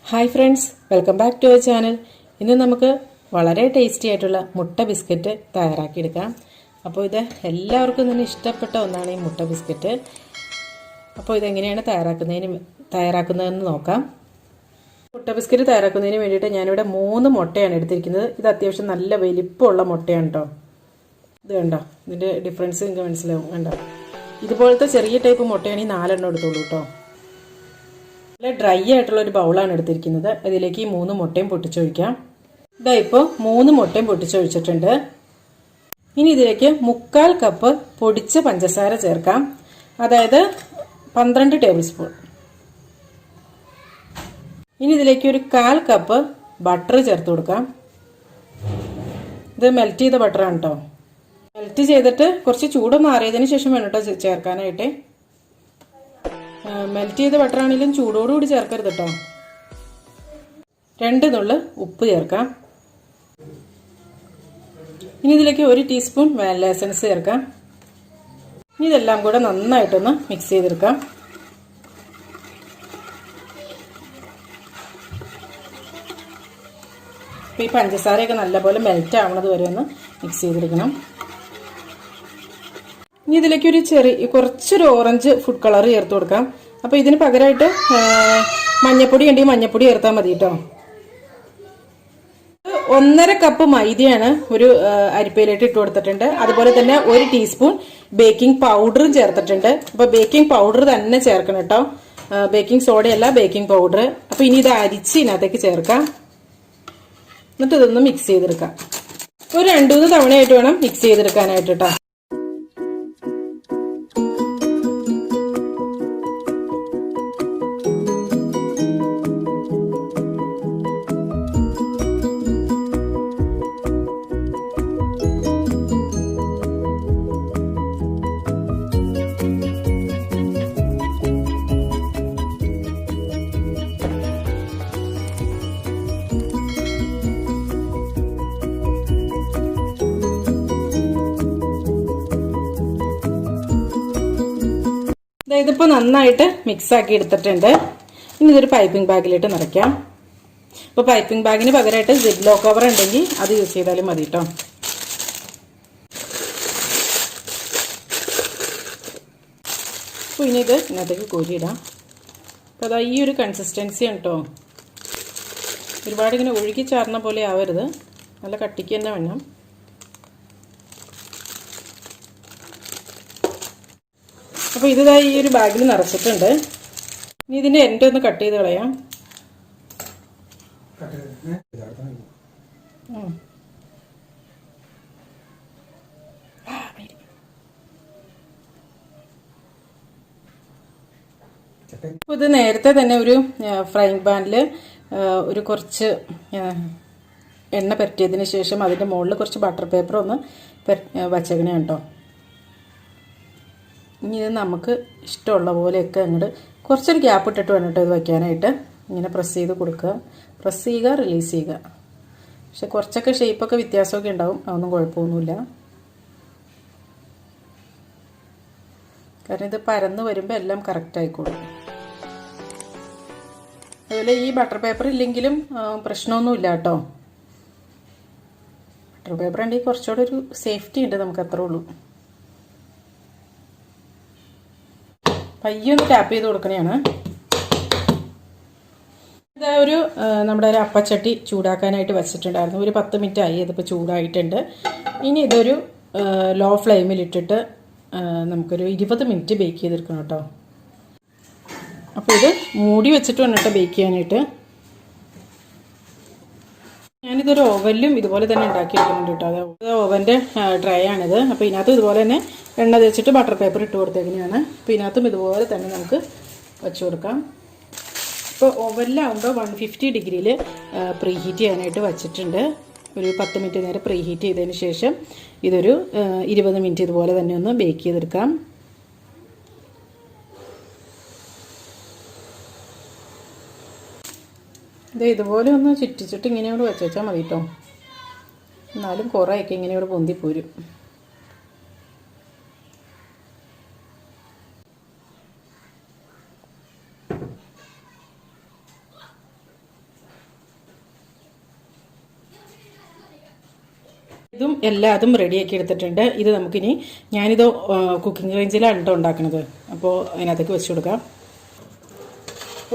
Hi friends, welcome back to our channel. ഇന്ന് നമുക്ക് വളരെ ടേസ്റ്റി ആയിട്ടുള്ള മുട്ട ബിസ്ക്കറ്റ് തയ്യാറാക്കിയെടുക്കാം. അപ്പോൾ ഇത് എല്ലാവർക്കും തന്നെ ഇഷ്ടപ്പെട്ട ഒന്നാണ് ഈ മുട്ട ബിസ്ക്കറ്റ്. അപ്പോൾ ഇതെങ്ങനെയാണ് തയ്യാറാക്കുന്നതെന്ന് നോക്കാം. മുട്ട ബിസ്ക്കറ്റ് തയ്യാറാക്കുന്നതിന് വേണ്ടിയിട്ട് ഞാനിവിടെ 3 മുട്ടയാണ് എടുത്തിരിക്കുന്നത്. ഇത് അത്യാവശ്യം നല്ല വലിപ്പമുള്ള മുട്ടയാണ് കേട്ടോ. ഇത് കണ്ടോ, ഇതിൻ്റെ ഡിഫറൻസ് നിങ്ങൾക്ക് മനസ്സിലാവും. കണ്ടോ, ഇതുപോലത്തെ ചെറിയ ടൈപ്പ് മുട്ടയാണെങ്കിൽ 4 എടുത്തോളൂ കേട്ടോ. നല്ല ഡ്രൈ ആയിട്ടുള്ള ഒരു ബൗളാണ് എടുത്തിരിക്കുന്നത്. അതിലേക്ക് ഈ 3 മുട്ടയും പൊട്ടിച്ചൊഴിക്കാം. ഇതാ ഇപ്പോൾ 3 മുട്ടയും പൊട്ടിച്ചൊഴിച്ചിട്ടുണ്ട്. ഇനി ഇതിലേക്ക് 1/4 കപ്പ് പൊടിച്ച പഞ്ചസാര ചേർക്കാം, അതായത് 12 ടേബിൾ സ്പൂൺ. ഇനി ഇതിലേക്ക് ഒരു 1/4 കപ്പ് ബട്ടർ ചേർത്ത് കൊടുക്കാം. ഇത് മെൽറ്റ് ചെയ്ത ബട്ടറാണ് കേട്ടോ. മെൽറ്റ് ചെയ്തിട്ട് കുറച്ച് ചൂടൊന്ന് ആറിയതിന് ശേഷം വേണം കേട്ടോ ചേർക്കാനായിട്ട്. മെൽറ്റ് ചെയ്ത ബട്ടറാണെങ്കിലും ചൂടോടുകൂടി ചേർക്കരുത് കേട്ടോ. 2 നുള്ള് ഉപ്പ് ചേർക്കാം. ഇനി ഇതിലേക്ക് 1 ടീസ്പൂൺ വാനില എസൻസ് ചേർക്കാം. ഇനി ഇതെല്ലാം കൂടെ നന്നായിട്ടൊന്ന് മിക്സ് ചെയ്തെടുക്കാം. അപ്പോൾ ഈ പഞ്ചസാരയൊക്കെ നല്ലപോലെ മെൽറ്റ് ആവണത് വരെ ഒന്ന് മിക്സ് ചെയ്തെടുക്കണം. ഇനി ഇതിലേക്ക് കുറച്ചൊരു ഓറഞ്ച് ഫുഡ് കളർ ചേർത്ത് കൊടുക്കാം. അപ്പോൾ ഇതിന് പകരമായിട്ട് മഞ്ഞപ്പൊടി ഉണ്ടെങ്കിൽ മഞ്ഞപ്പൊടി ചേർത്താൽ മതി കേട്ടോ. 1/2 കപ്പ് മൈദയാണ് ഒരു അരിപ്പയിലേക്ക് ഇട്ട് കൊടുത്തിട്ടുണ്ട്. അതുപോലെ തന്നെ 1 ടീസ്പൂൺ ബേക്കിംഗ് പൗഡറും ചേർത്തിട്ടുണ്ട്. അപ്പോൾ ബേക്കിംഗ് പൗഡർ തന്നെ ചേർക്കണം കേട്ടോ, ബേക്കിംഗ് സോഡയല്ല, ബേക്കിംഗ് പൗഡർ. അപ്പോൾ ഇനി ഇത് അരിച്ച് ഇതിനകത്തേക്ക് ചേർക്കാം. എന്നിട്ട് ഇതൊന്ന് മിക്സ് ചെയ്തെടുക്കാം. ഒരു 2-3 തവണയായിട്ട് വേണം മിക്സ് ചെയ്തെടുക്കാനായിട്ട് കേട്ടോ. ഇതിപ്പോൾ നന്നായിട്ട് മിക്സ് ആക്കി എടുത്തിട്ടുണ്ട്. ഇനി ഇതൊരു പൈപ്പിംഗ് ബാഗിലിട്ട് നിറയ്ക്കാം. അപ്പോൾ പൈപ്പിംഗ് ബാഗിന് പകരമായിട്ട് സിബ്ലോ കവർ ഉണ്ടെങ്കിൽ അത് യൂസ് ചെയ്താലും മതി കേട്ടോ. അപ്പോൾ ഇനി ഇത് ഇതിനകത്തേക്ക് കോരിയിടാം. അപ്പോൾ അതാ ഈ ഒരു കൺസിസ്റ്റൻസിയാണ് കേട്ടോ. ഒരുപാട് ഇങ്ങനെ ഒഴുകി ചാർന്ന പോലെ ആവരുത്, നല്ല കട്ടിക്ക് തന്നെ വേണം. അപ്പോൾ ഇതായി ഈ ഒരു ബാഗിൽ നിറച്ചിട്ടുണ്ട്. ഇനി ഇതിൻ്റെ എൻഡ് ഒന്ന് കട്ട് ചെയ്ത് കളയാം. അപ്പോൾ ഇത് നേരത്തെ തന്നെ ഒരു ഫ്രൈങ് പാനിൽ ഒരു കുറച്ച് എണ്ണ പുരട്ടിയതിന് ശേഷം അതിൻ്റെ മുകളിൽ കുറച്ച് ബട്ടർ പേപ്പർ ഒന്ന് വച്ചേക്കണേ കേട്ടോ. ഇനി ഇത് നമുക്ക് ഇഷ്ടമുള്ള പോലെയൊക്കെ അങ്ങോട്ട് കുറച്ചൊരു ഗ്യാപ്പ് ഇട്ടിട്ട് വേണം കേട്ടോ ഇത് വയ്ക്കാനായിട്ട്. ഇങ്ങനെ പ്രസ് ചെയ്ത് കൊടുക്കുക, പ്രസ് ചെയ്യുക, റിലീസ് ചെയ്യുക. പക്ഷെ കുറച്ചൊക്കെ ഷേപ്പൊക്കെ വ്യത്യാസമൊക്കെ ഉണ്ടാവും, അതൊന്നും കുഴപ്പമൊന്നുമില്ല. കാരണം ഇത് പരന്ന് വരുമ്പോൾ എല്ലാം കറക്റ്റ് ആയിക്കോളും. അതുപോലെ ഈ ബട്ടർ പേപ്പർ ഇല്ലെങ്കിലും പ്രശ്നമൊന്നുമില്ല കേട്ടോ. ബട്ടർ പേപ്പർ ഉണ്ടെങ്കിൽ കുറച്ചുകൂടെ ഒരു സേഫ്റ്റി ഉണ്ട് നമുക്ക്, അത്രേ ഉള്ളൂ. പയ്യൊന്ന് ടാപ്പ് ചെയ്ത് കൊടുക്കണതാണ്. ഇതാ നമ്മുടെ ഒരു അപ്പച്ചട്ടി ചൂടാക്കാനായിട്ട് വെച്ചിട്ടുണ്ടായിരുന്നു. ഒരു 10 മിനിറ്റ് ആയി, ഇതിപ്പോൾ ചൂടായിട്ടുണ്ട്. ഇനി ഇതൊരു ലോ ഫ്ലെയിമിലിട്ടിട്ട് നമുക്കൊരു 20 മിനിറ്റ് ബേക്ക് ചെയ്തെടുക്കണം കേട്ടോ. അപ്പോൾ ഇത് മൂടി വെച്ചിട്ട് വേണം കേട്ടോ ബേക്ക് ചെയ്യാനായിട്ട്. ഞാനിതൊരു ഓവനിലും ഇതുപോലെ തന്നെ ഉണ്ടാക്കിയെടുക്കുന്നുണ്ട് കേട്ടോ. അത് ഓവൻ്റെ ട്രേ ആണിത്. അപ്പോൾ ഇതിനകത്ത് ഇതുപോലെ തന്നെ എണ്ണ തേച്ചിട്ട് ബട്ടർ പേപ്പർ ഇട്ട് കൊടുത്തേക്കുന്നതാണ്. അപ്പോൾ ഇതിനകത്തും ഇതുപോലെ തന്നെ നമുക്ക് വെച്ച് കൊടുക്കാം. ഇപ്പോൾ ഓവനിലാവുമ്പോൾ 150 ഡിഗ്രിയിൽ പ്രീഹീറ്റ് ചെയ്യാനായിട്ട് വച്ചിട്ടുണ്ട്. ഒരു 10 മിനിറ്റ് നേരം പ്രീഹീറ്റ് ചെയ്തതിന് ശേഷം ഇതൊരു 20 മിനിറ്റ് ഇതുപോലെ തന്നെ ഒന്ന് ബേക്ക് ചെയ്തെടുക്കാം. ഇതുപോലെ ഒന്ന് ചുറ്റിച്ചിട്ട് ഇങ്ങനെയോട് വെച്ച് വെച്ചാൽ മതി കേട്ടോ. എന്നാലും കുറേയൊക്കെ ഇങ്ങനെയോട് പൊന്തിപ്പോരും. ഇതും എല്ലാതും റെഡിയാക്കി എടുത്തിട്ടുണ്ട്. ഇത് നമുക്കിനി ഞാനിത് കുക്കിംഗ് റേഞ്ചിലാണ് കേട്ടോ ഉണ്ടാക്കുന്നത്. അപ്പോൾ അതിനകത്തേക്ക് വെച്ച് കൊടുക്കാം.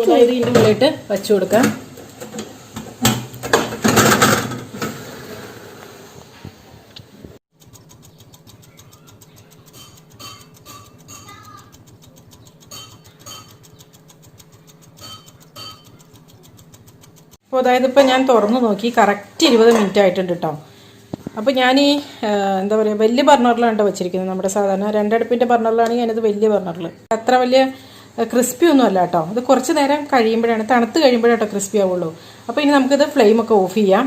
ഇത് ഇതിൻ്റെ ഉള്ളിലിട്ട് വെച്ച് കൊടുക്കാം. അപ്പോൾ അതായത് ഇപ്പോൾ ഞാൻ തുറന്നു നോക്കി കറക്റ്റ് 20 മിനിറ്റ് ആയിട്ടുണ്ട് കേട്ടോ. അപ്പോൾ ഞാൻ ഈ എന്താ പറയുക വലിയ ബർണറിലാണ് കേട്ടോ വെച്ചിരിക്കുന്നത്. നമ്മുടെ സാധാരണ 2 അടുപ്പിൻ്റെ ബർണറിലാണെങ്കിൽ ഞാനിത് വലിയ ബർണറിൽ അത്ര വലിയ ക്രിസ്പി ഒന്നും അല്ല കേട്ടോ. ഇത് കുറച്ച് നേരം കഴിയുമ്പോഴാണ്, തണുത്ത് കഴിയുമ്പോഴാണ് കേട്ടോ ക്രിസ്പി ആവുള്ളൂ. അപ്പോൾ ഇനി നമുക്കിത് ഫ്ലെയിമൊക്കെ ഓഫ് ചെയ്യാം.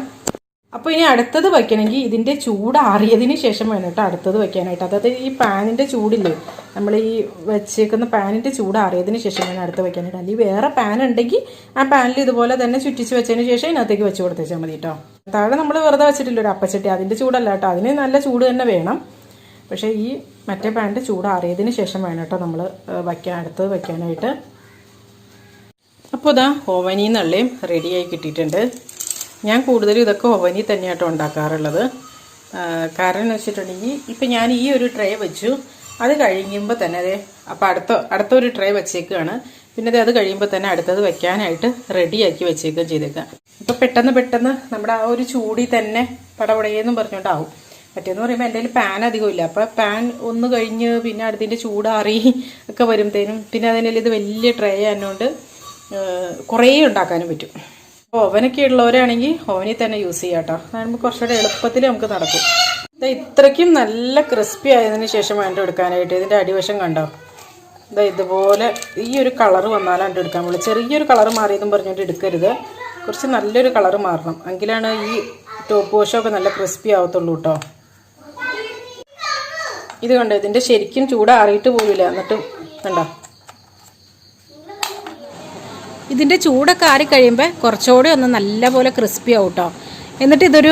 അപ്പോൾ ഇനി അടുത്തത് വയ്ക്കണമെങ്കിൽ ഇതിൻ്റെ ചൂടാറിയതിന് ശേഷം വേണം കേട്ടോ അടുത്തത് വയ്ക്കാനായിട്ട്. അതായത് ഈ പാനിൻ്റെ ചൂടില്ലേ, നമ്മൾ ഈ വെച്ചേക്കുന്ന പാനിൻ്റെ ചൂടാറിയതിന് ശേഷം വേണം അടുത്ത് വയ്ക്കാനായിട്ട്. അല്ലെങ്കിൽ വേറെ പാൻ ഉണ്ടെങ്കിൽ ആ പാനിൽ ഇതുപോലെ തന്നെ ചുറ്റിച്ച് വെച്ചതിന് ശേഷം ഇതിനകത്തേക്ക് വെച്ച് കൊടുത്തേച്ചാൽ മതി കേട്ടോ. താഴെ നമ്മൾ വെറുതെ വെച്ചിട്ടില്ല ഒരു അപ്പച്ചട്ടി, അതിൻ്റെ ചൂടല്ല കേട്ടോ, അതിന് നല്ല ചൂട് തന്നെ വേണം. പക്ഷേ ഈ മറ്റേ പാനിൻ്റെ ചൂടാറിയതിന് ശേഷം വേണം കേട്ടോ നമ്മൾ അടുത്തത് വയ്ക്കാനായിട്ട്. അപ്പോൾ ഇതാ ഓവനിൽ നിന്നുള്ളയും റെഡിയായി കിട്ടിയിട്ടുണ്ട്. ഞാൻ കൂടുതലും ഇതൊക്കെ ഓവനിൽ തന്നെയാട്ടോ ഉണ്ടാക്കാറുള്ളത്. കാരണം എന്ന് വെച്ചിട്ടുണ്ടെങ്കിൽ ഇപ്പം ഞാൻ ഈ ഒരു ട്രേ വെച്ചു, അത് കഴിയുമ്പോൾ തന്നെ അതെ അപ്പോൾ അടുത്തൊരു ട്രേ വെച്ചേക്കുകയാണ്. പിന്നെ അത് കഴിയുമ്പോൾ തന്നെ അടുത്തത് വെക്കാനായിട്ട് റെഡിയാക്കി വെച്ചേക്കുകയും ചെയ്തേക്കാം. അപ്പോൾ പെട്ടെന്ന് നമ്മുടെ ആ ഒരു ചൂടിൽ തന്നെ പടപടയെന്നും പറഞ്ഞുകൊണ്ടാവും. മറ്റേന്ന് പറയുമ്പോൾ എൻ്റെ കയ്യിൽ പാൻ അധികം ഇല്ല. അപ്പോൾ പാൻ ഒന്ന് കഴിഞ്ഞ് പിന്നെ അടുത്തിൻ്റെ ചൂടാറി ഒക്കെ വരുമ്പോഴത്തേനും പിന്നെ അതിൻ്റെ ഇത് വലിയ ട്രേ ആയതുകൊണ്ട് കുറേ ഉണ്ടാക്കാനും പറ്റും. അപ്പോൾ ഓവനൊക്കെ ഉള്ളവരാണെങ്കിൽ ഓവനിൽ തന്നെ യൂസ് ചെയ്യാം കേട്ടോ. അതാകുമ്പോൾ കുറച്ചുകൂടെ എളുപ്പത്തിൽ നമുക്ക് നടക്കും. ഇത്രയ്ക്കും നല്ല ക്രിസ്പി ആയതിന് ശേഷം വേണ്ട എടുക്കാനായിട്ട്. ഇതിൻ്റെ അടിവശം കണ്ടോ, ഇതുപോലെ ഈ ഒരു കളറ് വന്നാലാണ് എടുക്കാൻ പോകുള്ളൂ. ചെറിയൊരു കളറ് മാറിയതും പറഞ്ഞുകൊണ്ട് എടുക്കരുത്, കുറച്ച് നല്ലൊരു കളറ് മാറണം, എങ്കിലാണ് ഈ ടോപ്പ് വശമൊക്കെ നല്ല ക്രിസ്പി ആവത്തുള്ളൂ കേട്ടോ. ഇത് കണ്ടോ, ഇതിൻ്റെ ശരിക്കും ചൂടാറിയിട്ട് പോലില്ല. എന്നിട്ടും കണ്ടോ ഇതിൻ്റെ ചൂടൊക്കെ ആറിക്കഴിയുമ്പോൾ കുറച്ചുകൂടി ഒന്ന് നല്ലപോലെ ക്രിസ്പി ആവും കേട്ടോ. എന്നിട്ട് ഇതൊരു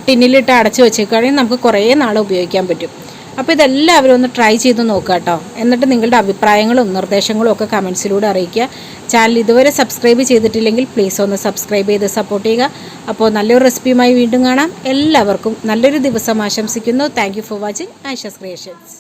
ടിന്നിലിട്ട് അടച്ച് വെച്ചേക്കുകയാണെങ്കിൽ നമുക്ക് കുറേ നാൾ ഉപയോഗിക്കാൻ പറ്റും. അപ്പോൾ ഇതെല്ലാവരും ഒന്ന് ട്രൈ ചെയ്ത് നോക്കുക കേട്ടോ. എന്നിട്ട് നിങ്ങളുടെ അഭിപ്രായങ്ങളും നിർദ്ദേശങ്ങളും ഒക്കെ കമൻസിലൂടെ അറിയിക്കുക. ചാനൽ ഇതുവരെ സബ്സ്ക്രൈബ് ചെയ്തിട്ടില്ലെങ്കിൽ പ്ലീസ് ഒന്ന് സബ്സ്ക്രൈബ് ചെയ്ത് സപ്പോർട്ട് ചെയ്യുക. അപ്പോൾ നല്ലൊരു റെസിപ്പിയുമായി വീണ്ടും കാണാം. എല്ലാവർക്കും നല്ലൊരു ദിവസം ആശംസിക്കുന്നു. Thank you for watching Aisha's creations.